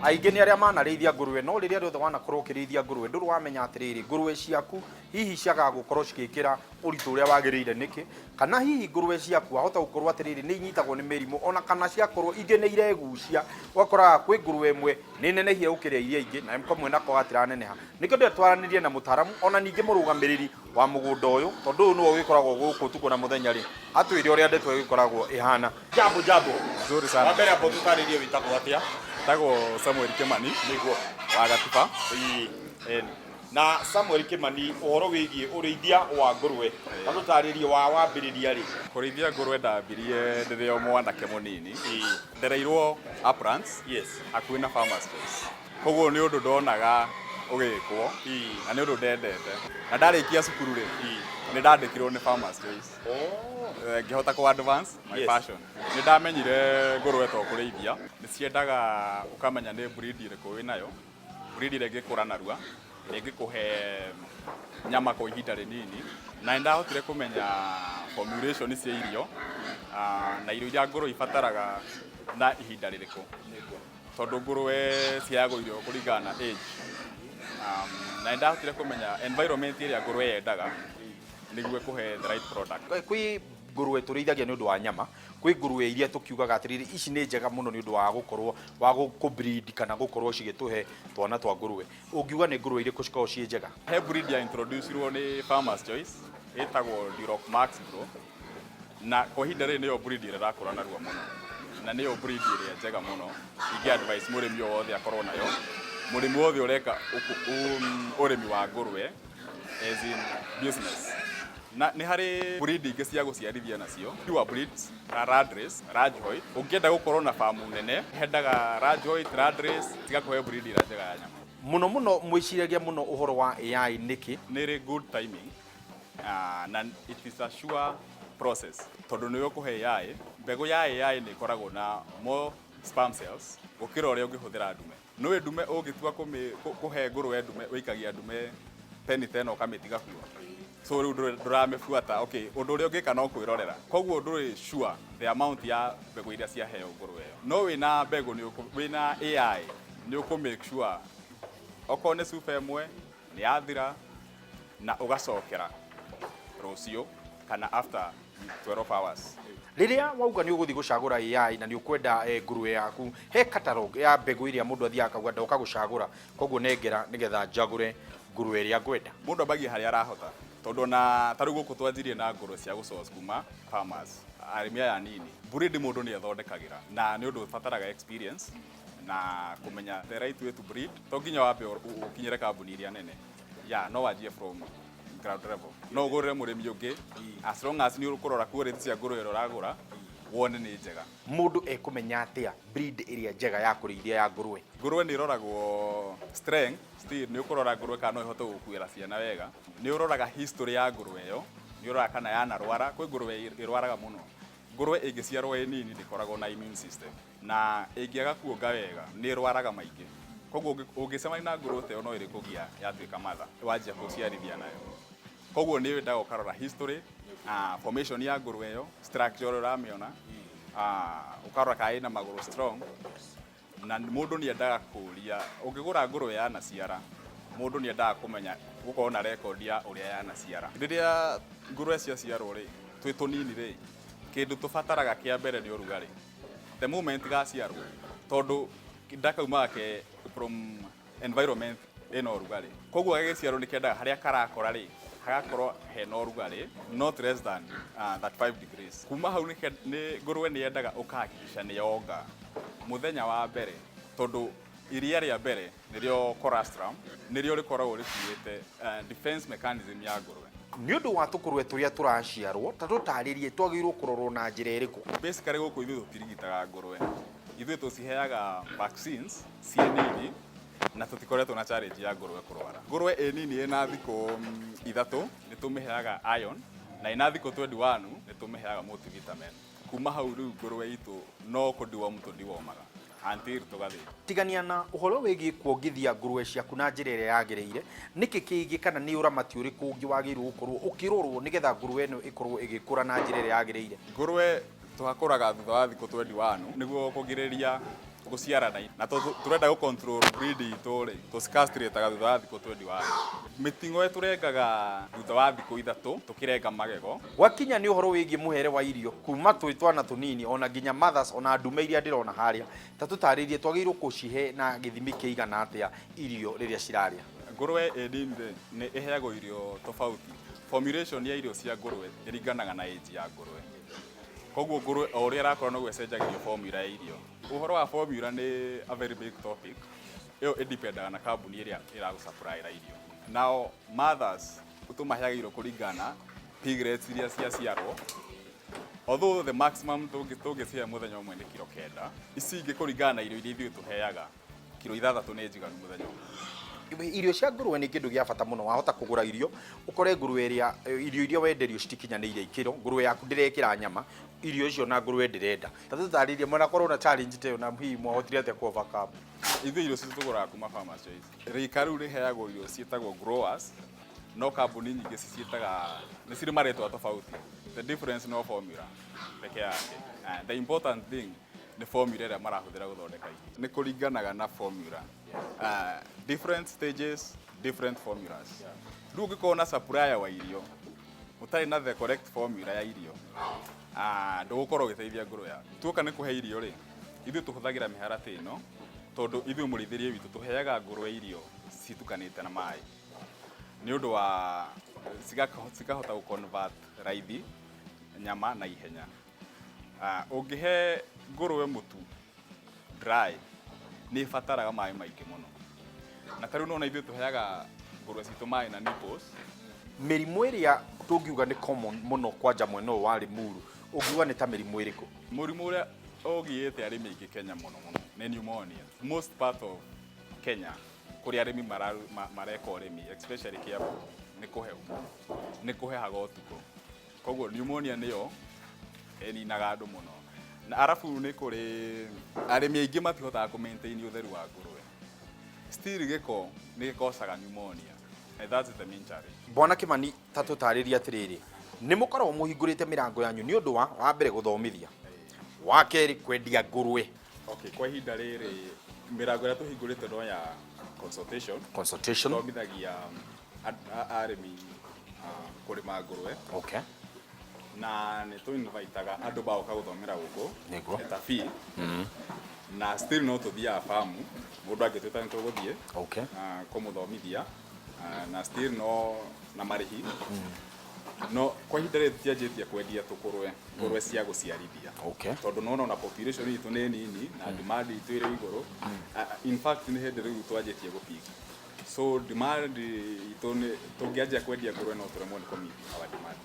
aingĩ nĩ arĩa manarĩithia ngũrũwe no rĩrĩa rĩothe wanakorwo ũkĩrĩithia ngũrũwe ndũrĩ wamenya atĩrĩrĩ ngũrũwe ciaku hihi ciagaga gũkorwo cigĩkĩra ũritũ ũrĩa wagĩrĩire nĩkĩ kana hihi ngũrũwe ciaku wahota gũkorwo atĩrĩrĩ nĩ inyitagwo nĩ mĩrimũ ona kana ciakorwo ingĩ nĩ iregucia ũgakoraga kwĩ ngũrũwe ĩmwe nĩ nenehia gũkĩria iria ingĩ na kamwe nako gatiraneneha nĩkĩo ndĩtwaranĩrie na mũtaaramu ona ningĩ mũrũgamĩrĩri wa mũgũnda ũyũ tondũ ũyũ nĩwe ũgĩkoragwo gũkũ tuko na mũthenya rĩ atwĩre ũrĩa ndeto ĩgĩkoragwo ĩhana. Jambo nzuri sana. Wambere hapo tutarĩrie wĩtagwo atĩa? Tagwo Samuel Kimani nĩguo wa Gatuba. Na Samuel Kimani ũhoro wĩgiĩ ũrĩithia wa ngũrũwe na tũtarĩrie wambĩrĩria rĩ? Kũrĩithia ngũrũwe ndambirie rĩrĩa o mwanake mũnini ndereirwo Uplands hakuhĩ na Farmers Choice. Koguo nĩ ũndũ ndonaga ũgĩkwo na nĩ ũndũ ndendete na ndarĩkia cukuru rĩ nĩ ndandĩkirwo nĩ Farmers Choice. Ngĩhota ku advance my passion. Nĩ ndamenyire ngũrũwe to kũrĩithia nĩ ciendaga ũkamenya nĩ breed ĩrĩkũ wĩnayo, breed ĩrĩa ĩngĩkũra narua ĩngĩkũhe nyama kwa ihinda rĩnini na ndahotire kũmenya formulation cia irio na irio iria ngũrũwe ibataraga na ihinda rĩrĩkũ tondũ ngũrũwe ciagwo irio kũringana na age na ndahotire kũmenya environment ĩrĩa ngũrũwe yendaga nĩguo kũhe the right product. Kwĩ ngũrũwe tũrĩithagia nĩ ũndũ wa nyama, kwĩ ngũrũwe iria tũkiugaga atĩrĩrĩ ici nĩ njega mũno nĩ ũndũ wa gũkorwo wa gũ-breed kana gũkorwo cigĩtũhe twana twa ngũrũwe. Ũngiuga nĩ ngũrũwe irĩkũ cikoragwo ciĩ njega? He breed ya introducirwo nĩ Farmers Choice ĩtagwo Duroc Max Pro na kwa ihinda rĩrĩ nĩyo breed ĩrĩa ĩrakũra narua mũno na nĩyo breed ĩrĩa njega mũno ingĩ advice mũrĩmi o wothe akorwo nayo. Mũrĩmi wothe ũreka ũrĩmi wa ngũrũwe as in business na nĩ harĩ breed ingĩ cia gũciarithia nacio pure breeds Landrace, Rajhoit. Ũngĩenda gũkorwo na famu nene hendaga Rajhoit, Landrace tigakũhe breed ĩrĩa njega ya nyama. Mũno mwĩciragia mũno ũhoro wa AI nĩkĩ? Nĩ good timing na it is a sure process tondũ nĩ ũkũhe AI mbegũ ya AI nĩ ĩkoragwo na more sperm cells gũkĩra ũrĩa ũngĩhũthĩra ndume. Nĩwe ndume ũngĩtua kũhe ngũrũwe ndume ũikagia ndume 10 ũkamĩtiga kuo. So rĩu ndũramĩbuata ũndũ ũrĩa ũngĩka no kwĩrorera. Koguo ndũrĩ sure the amount ya mbegũ iria ciaheo ngũrũwe ĩyo. No wĩna mbegũ wĩna AI nĩ ũkũ make sure okorwo nĩ super ĩmwe nĩ yathira na ũgacokera rũciũ kana after 12 hours. Rĩrĩa wauga nĩ ũgũthiĩ gũcagũra AI na nĩ ũkwenda ngũrũwe yaku he catalog ya mbegũ iria mũndũ athiaga akauga ndoka gũcagũra koguo nengera nĩgetha njagũre ngũrũwe ĩrĩa ngwenda. Mũndũ ambagia harĩa arahota tondũ na tarĩ gũkũ twanjirie na ngũrũwe cia gũsource kuma farmers arĩmi aya nini. Breed mũndũ nĩ athondekagĩra na nĩ ũndũ ũbataraga experience na kũmenya the right way to breed. To nginya wambe ũkinyĩre kambuni iria nene no wanjie from ground level. No ũgũrĩre mũrĩmi ũngĩ as long as nĩ ũkũrora quality cia ngũrũwe ĩrĩa ũragũra wone nĩ njega. Mũndũ ekũmenya atĩa breed ĩrĩa njega ya kũrĩithia ya ngũrũwe? Ngũrũwe nĩ ĩroragwo strength, still nĩ ũkũrora ngũrũwe kana no ĩhote gũkuĩra ciana wega. Nĩ ũroraga history ya ngũrũwe ĩyo, nĩ ũroraga kana yanarwara. Kwĩ ngũrũwe ĩrwaraga mũno. Ngũrũwe ĩngĩciarwo ĩ nini ndĩkoragwo na immune system na ĩngĩaga kuonga wega nĩ ĩrwaraga maingĩ. Koguo ũngĩcemania na ngũrũwe ĩyo no ĩrĩkũgia yatuĩka matha wanjia gũciarithia nayo. Koguo nĩ wendaga ũkarora history, formation ya ngũrũwe ĩyo, structure ũramĩona, ũkarora kana ĩna magũrũ strong na mũndũ nĩ endaga kũria. Ũngĩgũra ngũrũwe yanaciara mũndũ nĩ endaga kũmenya gũkorwo na record ya ũrĩa yanaciara. Rĩrĩa ngũrũwe ciaciarwo rĩ twĩ tũnini rĩ kĩndũ tũbataraga kĩa mbere nĩ ũrugarĩ the moment gaciarwo tondũ ndakaumaga ke from environment ĩna ũrugarĩ. Koguo gagĩciarwo nĩ kĩendaga harĩa karakora rĩ hagakorwo hena ũrugarĩ not less than 35 degrees. Kuma hau nĩ ngũrũwe nĩ yendaga ũkahakikisha nĩ yonga mũthenya wa mbere tondũ iria rĩa mbere nĩrĩo colostrum nĩrĩo rĩkoragwo rĩkuĩte defense mechanism ya ngũrũwe. Nĩ ũndũ wa tũkũrũwe tũrĩa tũraciarwo ta tũtarĩrie twagĩrĩirwo kũrorwo na njĩra ĩrĩkũ? Basically gũkũ ithuĩ tũtirigitaga ngũrũwe, ithuĩ tũciheaga vaccines ciĩ nini na tũtikoretwo na challenge ya ngũrũwe kũrwara. Ngũrũwe ĩ nini ĩna thikũ 3 nĩ tũmĩheaga iron na ĩna thikũ 21 nĩ tũmĩheaga multivitamin. Kuma hau rĩu ngũrũwe itũ no kũdiwom tũdiwomaga until tũgathĩ. Tigania na ũhoro wĩgiĩ kuongithia ngũrũwe ciaku na njĩra ĩrĩa yagĩrĩire, nĩkĩ kĩngĩ kana nĩ ũramati ũrĩkũ ũngĩ wagĩrĩirwo gũkorwo ũkĩrorwo nĩgetha ngũrũwe ĩno ĩkorwo ĩgĩkũra na njĩra ĩrĩa yagĩrĩire? Ngũrũwe twakũraga thutha wa thikũ 21 nĩguo kũgirĩrĩria guciarana na turenda gu control breed itu ri tucastrate thutha wa thiku 21 mitingo turengaga thutha wa thiku 3 tukirenga magego gwakinya ni uhoro wigi muhere wa irio kuma twana tunini ona nginya mothers ona ndume iria ndirona haria ta tutaririe twagirwo kucihe na githimi kiigana atia irio riria ciraria ngurwe edinde ni iheagwo irio tofauti formulation ya irio cia ngurwe iringanaga na age ya ngurwe koguo ngurwe o uria arakorwo no gwecenjagio formula ya irio uhoro wa formula ni a very big topic iyo idipendaga na kambuni iria iragusupply irio now mothers utumaheaga irio kuringana piglets iria ciaciarwo although the maximum tungicihe muthenya umwe ni kilo 9 ici ingi kuringana na irio iria ithuĩ tuheaga kilo 6 ni njiganu muthenya umwe irio cia ngurwe ni kindu gia bata muno wahota kugura irio ukore ngurwe irio wenderio citikinyanĩire ikiro ngurwe yaku ndirekira nyama irio icio na ngurwe ndirenda ta tutaririe mwana korwo na challenge teyo na hihi mwahotire atia ku overcome ithuĩ irio citu tuguraga kuma farmers choice rika riu riheagwo irio cietagwo growers no kambuni nyingĩ cicietaga nĩ cirĩ marĩtwa tofauti the difference no formula peke yake the important thing ni formula ĩrĩa marahũthĩra gũthondeka irio nĩ kũringanaga na formula different stages different formulas rĩu ũngĩkorwo na supplier wa irio ũtarĩ na the correct formula ya irio ndũgũkorwo ũgĩteithia ngũrwe yaku tuoka nĩ kũhe irio rĩ ithuĩ tũhũthagĩra mĩharatĩ ĩno tondũ ithuĩ mũrĩithĩrie witũ tũheaga ngũrwe irio citukanĩte na maĩ nĩ ũndũ wa cikahota gũ convert raithi nyama na ihenya ũngĩhe ngũrwe mũtu dry nĩ ĩbataraga maĩ maingĩ mũno na tarĩu nona ithuĩ tũheaga ngũrwe citũ maĩ na nipples mĩrimũ ĩrĩa tũngiuga nĩ common mũno kwanja mwena ũyũ wa Limuru ũngiuga nĩ ta mĩrimũ ĩrĩkũ mũrimũ ũrĩa ũgiĩte arĩmi aingĩ Kenya mũno nĩ pneumonia most part of Kenya kũrĩa arĩmi mareka ũrĩmi especially Kiambu nĩ kũhehaga ũtukũ koguo pneumonia nĩyo ĩninaga andũ mũno na arabu nĩ kũrĩ arĩmi aingĩ matihotaga kũ maintain ũtheru wa ngũrwe still gĩko nĩ gĩkocaga pneumonia and that's the main challenge. Bwana Kĩmani ta tũtarĩria atĩrĩrĩ nĩ mũkoragwo mũhingũrĩte mĩrango yanyu nĩ ũndũ wa mbere gũthomithia wa kerĩ kwendia ngũrwe okay kwa ihinda rĩrĩ mĩrango ĩrĩa tũhingũrĩte no ya consultation thomithagia arĩmi kũrĩma ngũrwe okay na nĩ tũinvitaga andũ magoka gũthomera gũkũ eta fee na still no tũthiaga famu mũndũ angĩtwĩta nĩ tũgũthiĩ okay kũmũthomithia na still no na marĩhi no kwa ihinda rĩrĩ tũtianjĩtie kwendia ngũrwe cia gũciarithia okay tondũ nona na population itũ nĩ nini na demand itũ ĩrĩ igũrũ in fact nĩ hĩndĩ rĩu twanjĩtie gũpiga so demand itũ nĩ tũngĩanjia kwendia ngũrwe no tũremwo nĩ kũmeet our demand